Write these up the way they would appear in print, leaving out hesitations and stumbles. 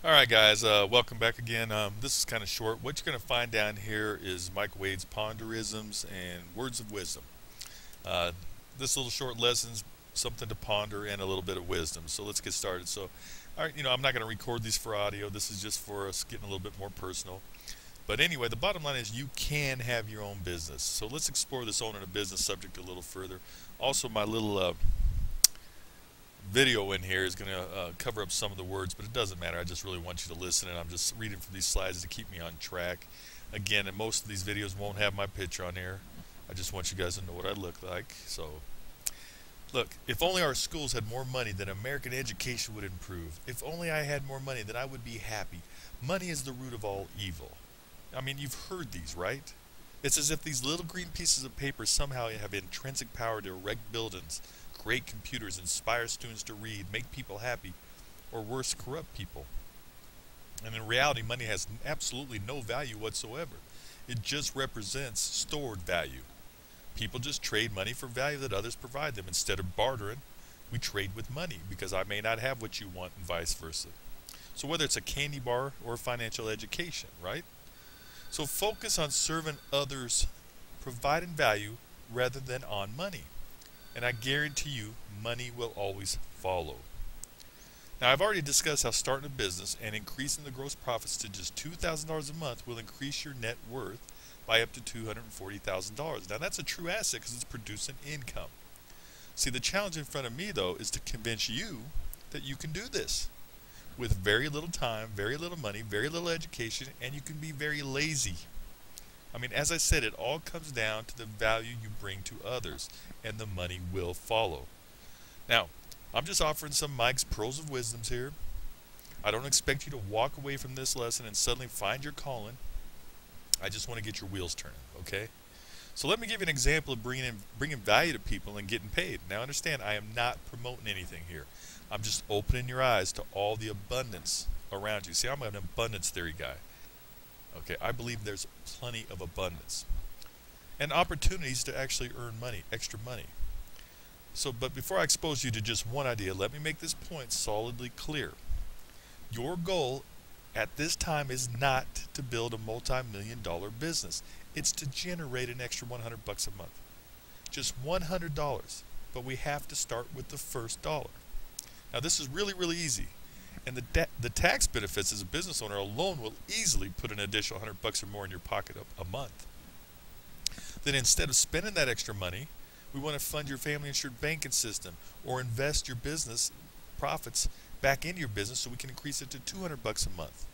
Alright guys, welcome back again. This is kind of short. What you're going to find down here is Mike Wade's Ponderisms and Words of Wisdom. Uh, this little short lesson's something to ponder and a little bit of wisdom. So let's get started. Alright, I'm not going to record these for audio. This is just for us getting a little bit more personal. But anyway, the bottom line is you can have your own business. So let's explore this owning a business subject a little further. Also, my little video in here is going to cover up some of the words, but it doesn't matter. I just really want you to listen, and I'm just reading from these slides to keep me on track. Again, and most of these videos won't have my picture on here. I just want you guys to know what I look like. So, look, if only our schools had more money, then American education would improve. If only I had more money, then I would be happy. Money is the root of all evil. I mean, you've heard these, right? It's as if these little green pieces of paper somehow have intrinsic power to erect buildings, create computers, inspire students to read, make people happy, or worse, corrupt people. And in reality, money has absolutely no value whatsoever. It just represents stored value. People just trade money for value that others provide them. Instead of bartering, we trade with money because I may not have what you want and vice versa. So whether it's a candy bar or financial education, right? So focus on serving others, providing value rather than on money. And I guarantee you, money will always follow. Now, I've already discussed how starting a business and increasing the gross profits to just $2,000 a month will increase your net worth by up to $240,000. Now, that's a true asset because it's producing income. See, the challenge in front of me, though, is to convince you that you can do this with very little time, very little money, very little education, and you can be very lazy. I mean, as I said, it all comes down to the value you bring to others, and the money will follow. Now, I'm just offering some Mike's pearls of wisdoms here. I don't expect you to walk away from this lesson and suddenly find your calling. I just want to get your wheels turning, okay? So let me give you an example of bringing value to people and getting paid. Now, understand, I am not promoting anything here. I'm just opening your eyes to all the abundance around you. See, I'm an abundance theory guy. Okay, I believe there's plenty of abundance and opportunities to actually earn money, extra money. But before I expose you to just one idea, let me make this point solidly clear. Your goal at this time is not to build a multi-million-dollar business. It's to generate an extra $100 a month. Just $100, but we have to start with the first dollar. Now, this is really, really easy. And the tax benefits as a business owner alone will easily put an additional $100 or more in your pocket a month. Then instead of spending that extra money, we want to fund your family insured banking system or invest your business profits back into your business so we can increase it to $200 a month.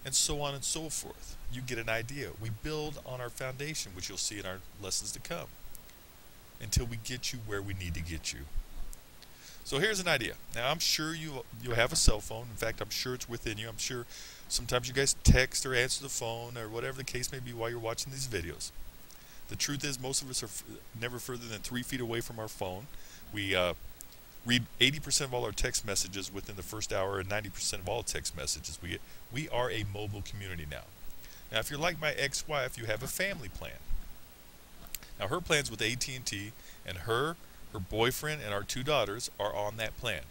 And so on and so forth. You get an idea. We build on our foundation, which you'll see in our lessons to come, until we get you where we need to get you. So here's an idea. Now, I'm sure you have a cell phone. In fact, I'm sure it's within you. I'm sure sometimes you guys text or answer the phone or whatever the case may be while you're watching these videos. The truth is most of us are never further than 3 feet away from our phone. We read 80% of all our text messages within the first hour and 90% of all text messages we get. We are a mobile community now. Now, if you're like my ex-wife, you have a family plan. Now, her plan's with AT&T, and her boyfriend, and our 2 daughters are on that plan.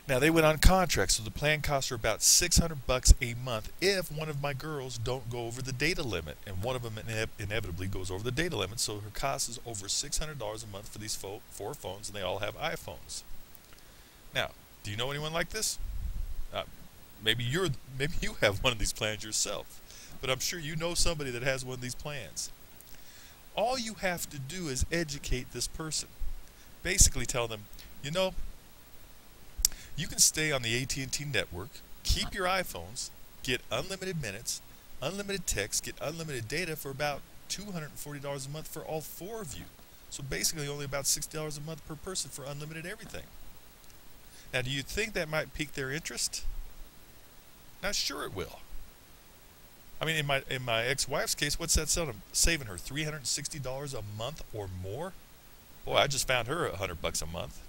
Now, they went on contract, so the plan costs her about $600 a month if one of my girls don't go over the data limit, and one of them inevitably goes over the data limit, so her cost is over $600 a month for these 4 phones, and they all have iPhones. Now, do you know anyone like this? Maybe you have one of these plans yourself, but I'm sure you know somebody that has one of these plans. All you have to do is educate this person. Basically tell them, you can stay on the AT&T network, keep your iPhones, get unlimited minutes, unlimited text, get unlimited data for about $240 a month for all 4 of you. So basically only about $60 a month per person for unlimited everything. Now, do you think that might pique their interest? Now, sure it will. I mean, in my ex-wife's case, what's that saving her? $360 a month or more? Boy, I just found her $100 a month.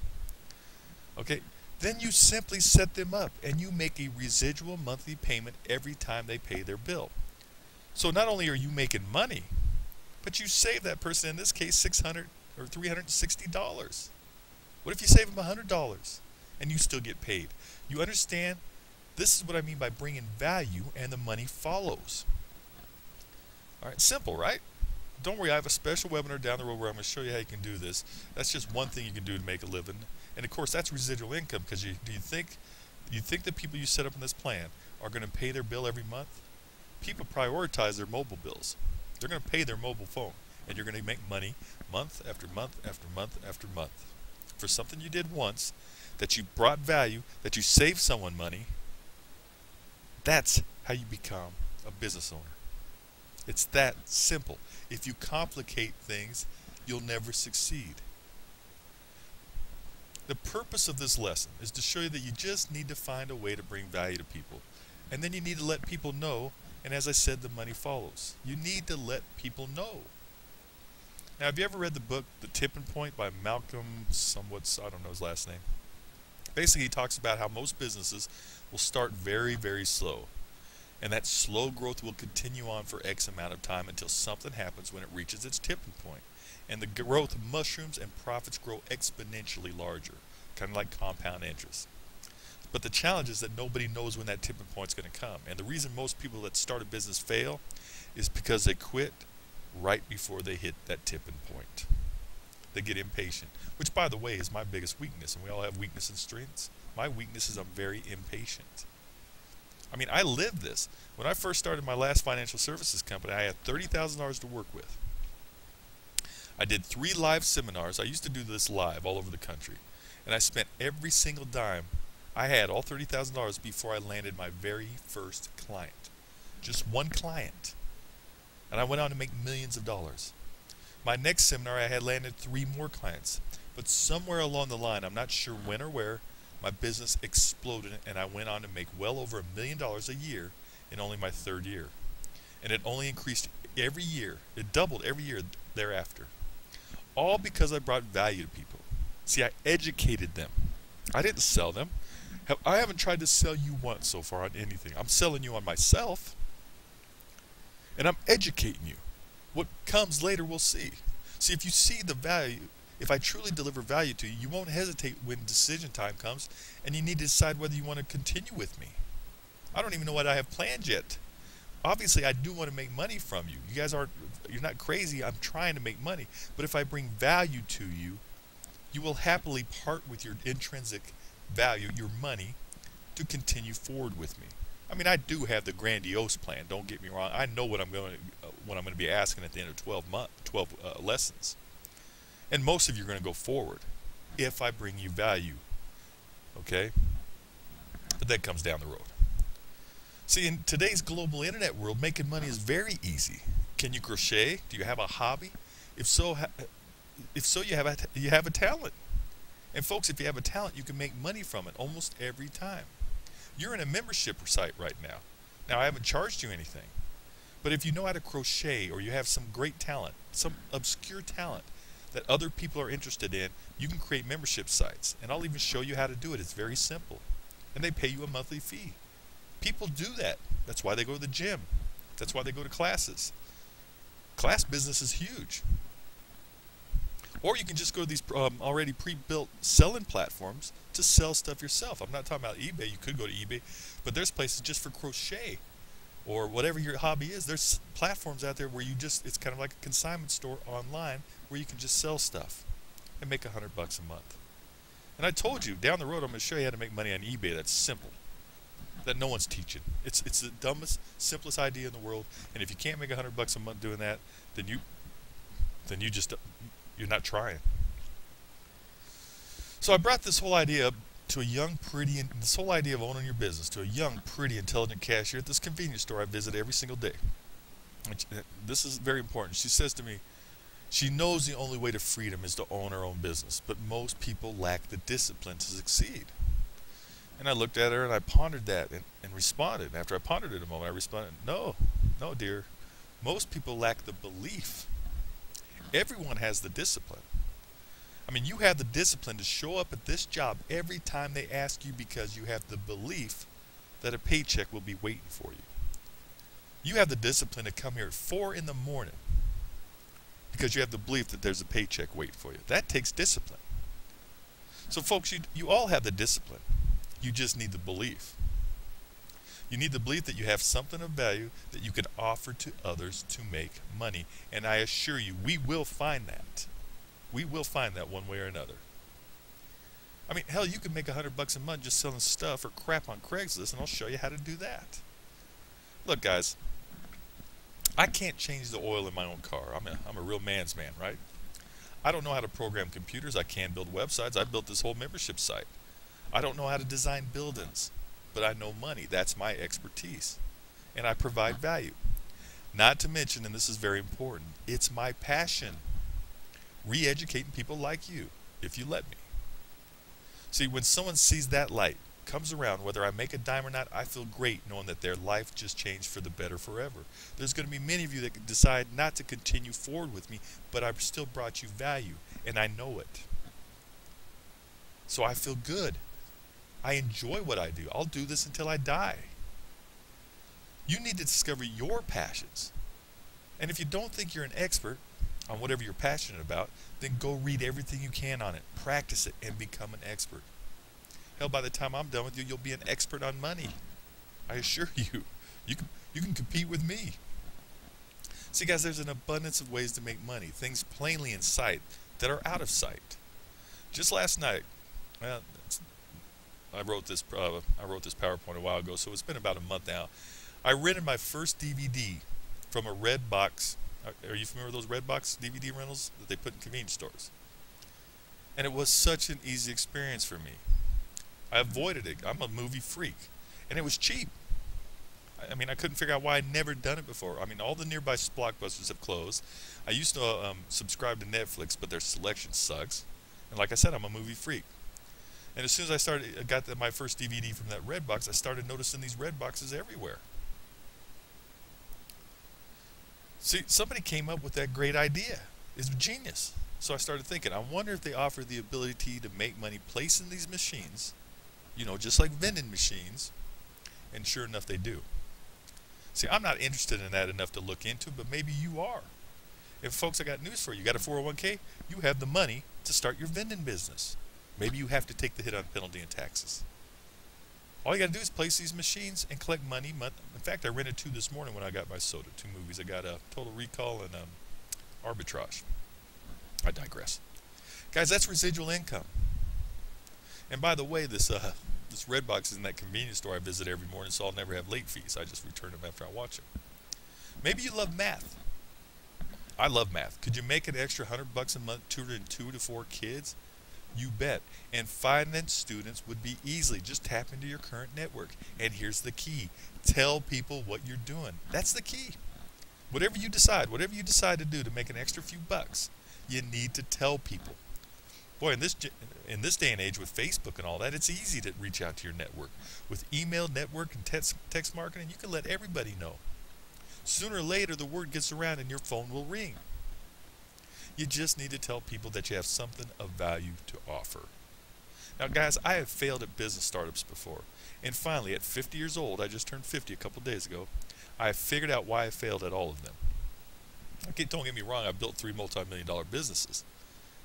Okay, then you simply set them up and you make a residual monthly payment every time they pay their bill. So not only are you making money, but you save that person, in this case, $600 or $360. What if you save them $100 and you still get paid? You understand This is what I mean by bringing value and the money follows. All right, simple, right? Don't worry, I have a special webinar down the road where I'm going to show you how you can do this. That's just one thing you can do to make a living. And of course, that's residual income, because do you think the people you set up in this plan are going to pay their bill every month? People prioritize their mobile bills. They're going to pay their mobile phone, and you're going to make money month after month after month after month for something you did once, that you brought value, that you saved someone money. That's how you become a business owner. It's that simple. If you complicate things, you'll never succeed. The purpose of this lesson is to show you that you just need to find a way to bring value to people. And then you need to let people know, and as I said, the money follows. You need to let people know. Now, have you ever read the book, The Tipping Point by Malcolm, I don't know his last name. Basically, he talks about how most businesses will start very, very slow. And that slow growth will continue on for X amount of time until something happens when it reaches its tipping point. And the growth mushrooms and profits grow exponentially larger, kind of like compound interest. But the challenge is that nobody knows when that tipping point is going to come. And the reason most people that start a business fail is because they quit right before they hit that tipping point. They get impatient, which, by the way, is my biggest weakness. And we all have weaknesses and strengths. My weakness is I'm very impatient. I mean, I lived this. When I first started my last financial services company, I had $30,000 to work with. I did 3 live seminars. I used to do this live all over the country. And I spent every single dime I had, all $30,000, before I landed my very first client. Just one client. And I went on to make millions of dollars. My next seminar, I had landed 3 more clients. But somewhere along the line, I'm not sure when or where, my business exploded, and I went on to make well over $1 million a year in only my 3rd year. And it only increased every year. It doubled every year thereafter. All because I brought value to people. See, I educated them. I didn't sell them. I haven't tried to sell you once so far on anything. I'm selling you on myself. And I'm educating you. What comes later, we'll see. See, if you see the value, if I truly deliver value to you, you won't hesitate when decision time comes, and you need to decide whether you want to continue with me. I don't even know what I have planned yet. Obviously, I do want to make money from you. You guys you're not crazy. I'm trying to make money. But if I bring value to you, you will happily part with your intrinsic value, your money, to continue forward with me. I mean, I do have the grandiose plan. Don't get me wrong. I know what I'm going to be asking at the end of 12 lessons. And most of you are going to go forward if I bring you value. Okay? But that comes down the road. See, in today's global internet world, making money is very easy. Can you crochet? Do you have a hobby? If so, you have a talent. And folks, if you have a talent, you can make money from it almost every time. You're in a membership site right now. Now, I haven't charged you anything. But if you know how to crochet, or you have some great talent, some obscure talent that other people are interested in, you can create membership sites. And I'll even show you how to do it. It's very simple. And they pay you a monthly fee. People do that. That's why they go to the gym. That's why they go to classes. Class business is huge. Or you can just go to these already pre-built selling platforms to sell stuff yourself. I'm not talking about eBay. You could go to eBay, but there's places just for crochet or whatever your hobby is. There's platforms out there where it's kind of like a consignment store online where you can just sell stuff and make $100 a month. And I told you, down the road, I'm going to show you how to make money on eBay. That's simple. That no one's teaching. It's the dumbest, simplest idea in the world. And if you can't make $100 a month doing that, then you're not trying. So I brought this whole idea up to this whole idea of owning your business to a young, pretty, intelligent cashier at this convenience store I visit every single day. This is very important. She says to me, she knows the only way to freedom is to own her own business, but most people lack the discipline to succeed. And I looked at her and I pondered that and responded. After I pondered it a moment, I responded, no, dear. Most people lack the belief. Everyone has the discipline. I mean, you have the discipline to show up at this job every time they ask you because you have the belief that a paycheck will be waiting for you. You have the discipline to come here at 4 in the morning because you have the belief that there's a paycheck waiting for you. That takes discipline. So folks, you all have the discipline. You just need the belief. You need the belief that you have something of value that you can offer to others to make money. And I assure you, we will find that. We will find that one way or another. I mean, hell, you can make $100 a month just selling stuff or crap on Craigslist, and I'll show you how to do that. Look, guys, I can't change the oil in my own car. I'm a real man's man, right? I don't know how to program computers. I can build websites. I built this whole membership site. I don't know how to design buildings, but I know money. That's my expertise. And I provide value. Not to mention, and this is very important, it's my passion. Re-educating people like you, if you let me. See, when someone sees that light, comes around, whether I make a dime or not, I feel great knowing that their life just changed for the better forever. There's going to be many of you that decide not to continue forward with me, but I've still brought you value, and I know it. So I feel good. I enjoy what I do. I'll do this until I die. You need to discover your passions. And if you don't think you're an expert on whatever you're passionate about, then go read everything you can on it, practice it, and become an expert. Hell, by the time I'm done with you, you'll be an expert on money. I assure you. You can compete with me. See, guys, there's an abundance of ways to make money, things plainly in sight that are out of sight. Just last night, well, I wrote this PowerPoint a while ago, so it's been about a month now. I rented my first DVD from a Redbox. Are you familiar with those Redbox DVD rentals that they put in convenience stores? And it was such an easy experience for me. I avoided it. I'm a movie freak. And it was cheap. I mean, I couldn't figure out why I'd never done it before. I mean, all the nearby Blockbusters have closed. I used to subscribe to Netflix, but their selection sucks. And like I said, I'm a movie freak. And as soon as I got my first DVD from that Redbox, I started noticing these Redboxes everywhere. See, somebody came up with that great idea. It's genius. So I started thinking, I wonder if they offer the ability to make money placing these machines, you know, just like vending machines. And sure enough, they do. See, I'm not interested in that enough to look into, but maybe you are. And folks, I got news for you. You got a 401k? You have the money to start your vending business. Maybe you have to take the hit on penalty and taxes. All you got to do is place these machines and collect money. In fact, I rented 2 this morning when I got my soda, 2 movies. I got Total Recall and Arbitrage. I digress. Guys, that's residual income. And by the way, this Redbox is in that convenience store I visit every morning, so I'll never have late fees. I just return them after I watch them. Maybe you love math. I love math. Could you make an extra $100 a month tutoring 2 to 4 kids? You bet. And finance students would be easily. Just tap into your current network. And here's the key. Tell people what you're doing. That's the key. Whatever you decide to do to make an extra few bucks, you need to tell people. Boy, in this day and age with Facebook and all that, it's easy to reach out to your network. With email, network, and text marketing, you can let everybody know. Sooner or later, the word gets around and your phone will ring. You just need to tell people that you have something of value to offer. Now, guys, I have failed at business startups before. And finally, at 50 years old, I just turned 50 a couple days ago, I have figured out why I failed at all of them. Okay, don't get me wrong, I've built 3 multi-million-dollar businesses.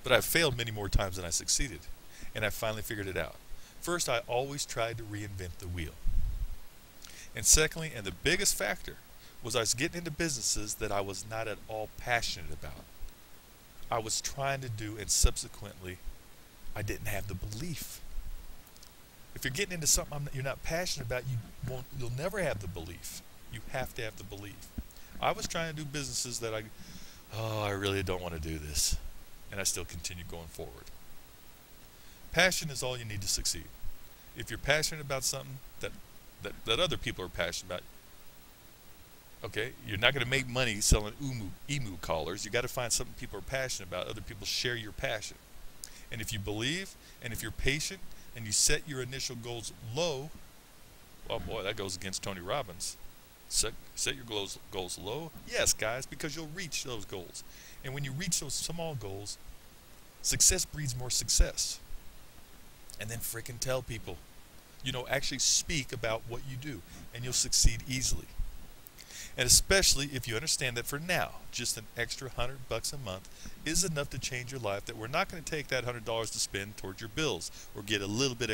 But I've failed many more times than I succeeded. And I finally figured it out. First, I always tried to reinvent the wheel. And secondly, and the biggest factor, was I was getting into businesses that I was not at all passionate about. I was trying to do, and subsequently, I didn't have the belief. If you're getting into something you're not passionate about, you'll never have the belief. You have to have the belief. I was trying to do businesses that I really don't want to do this. And I still continue going forward. Passion is all you need to succeed. If you're passionate about something that other people are passionate about, okay, you're not going to make money selling emu collars. You got to find something people are passionate about. Other people share your passion. And if you believe, and if you're patient, and you set your initial goals low, well, boy, that goes against Tony Robbins. Set your goals low. Yes, guys, because you'll reach those goals. And when you reach those small goals, success breeds more success. And then frickin' tell people. You know, actually speak about what you do, and you'll succeed easily. And especially if you understand that for now, just an extra $100 a month is enough to change your life, that we're not going to take that $100 to spend towards your bills or get a little bit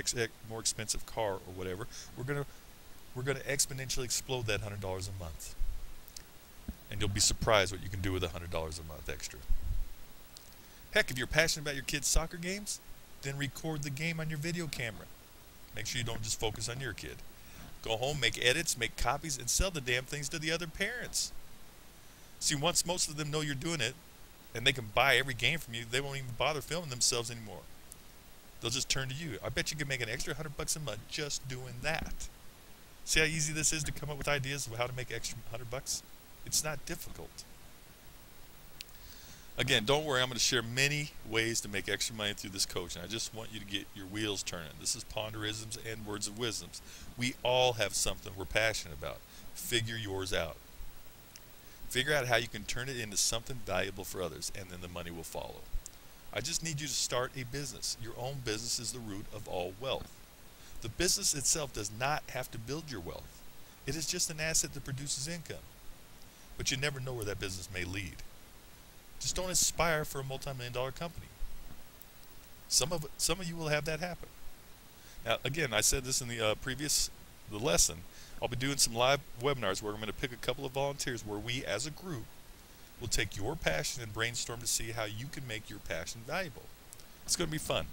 more expensive car or whatever. We're going to we're going to exponentially explode that $100 a month. And you'll be surprised what you can do with $100 a month extra. Heck, if you're passionate about your kids' soccer games, then record the game on your video camera. Make sure you don't just focus on your kid. Go home, make edits, make copies, and sell the damn things to the other parents. See, once most of them know you're doing it, and they can buy every game from you, they won't even bother filming themselves anymore. They'll just turn to you. I bet you can make an extra $100 a month just doing that. See how easy this is to come up with ideas of how to make extra $100? It's not difficult. Again, don't worry, I'm going to share many ways to make extra money through this coaching. I just want you to get your wheels turning. This is Ponderisms and Words of Wisdoms. We all have something we're passionate about. Figure yours out. Figure out how you can turn it into something valuable for others, and then the money will follow. I just need you to start a business. Your own business is the root of all wealth. The business itself does not have to build your wealth. It is just an asset that produces income. But you never know where that business may lead. Just don't aspire for a multi-million-dollar company. Some of you will have that happen. Now, again, I said this in the the lesson. I'll be doing some live webinars where I'm going to pick a couple of volunteers where we, as a group, will take your passion and brainstorm to see how you can make your passion valuable. It's going to be fun.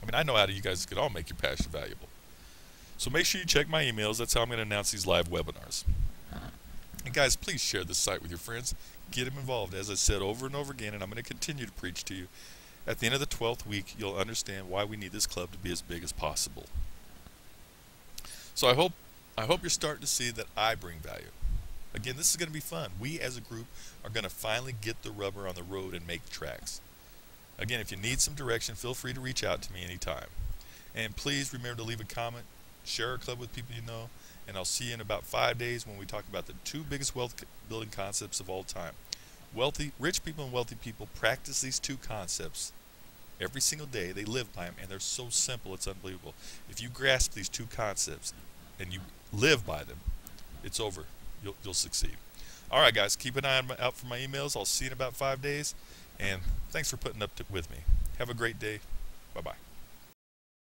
I mean, I know how you guys can all make your passion valuable. So make sure you check my emails. That's how I'm going to announce these live webinars. And guys, please share this site with your friends. Get them involved. As I said over and over again, and I'm going to continue to preach to you, at the end of the 12th week, you'll understand why we need this club to be as big as possible. So I hope you're starting to see that I bring value. Again, this is going to be fun. We as a group are going to finally get the rubber on the road and make tracks. Again, if you need some direction, feel free to reach out to me anytime. And please remember to leave a comment, share our club with people you know, and I'll see you in about 5 days when we talk about the 2 biggest wealth building concepts of all time. Rich people and wealthy people practice these 2 concepts every single day. They live by them, and they're so simple, it's unbelievable. If you grasp these 2 concepts and you live by them, it's over. You'll succeed. All right, guys, keep an eye out for my emails. I'll see you in about 5 days, and thanks for putting up with me. Have a great day. Bye-bye.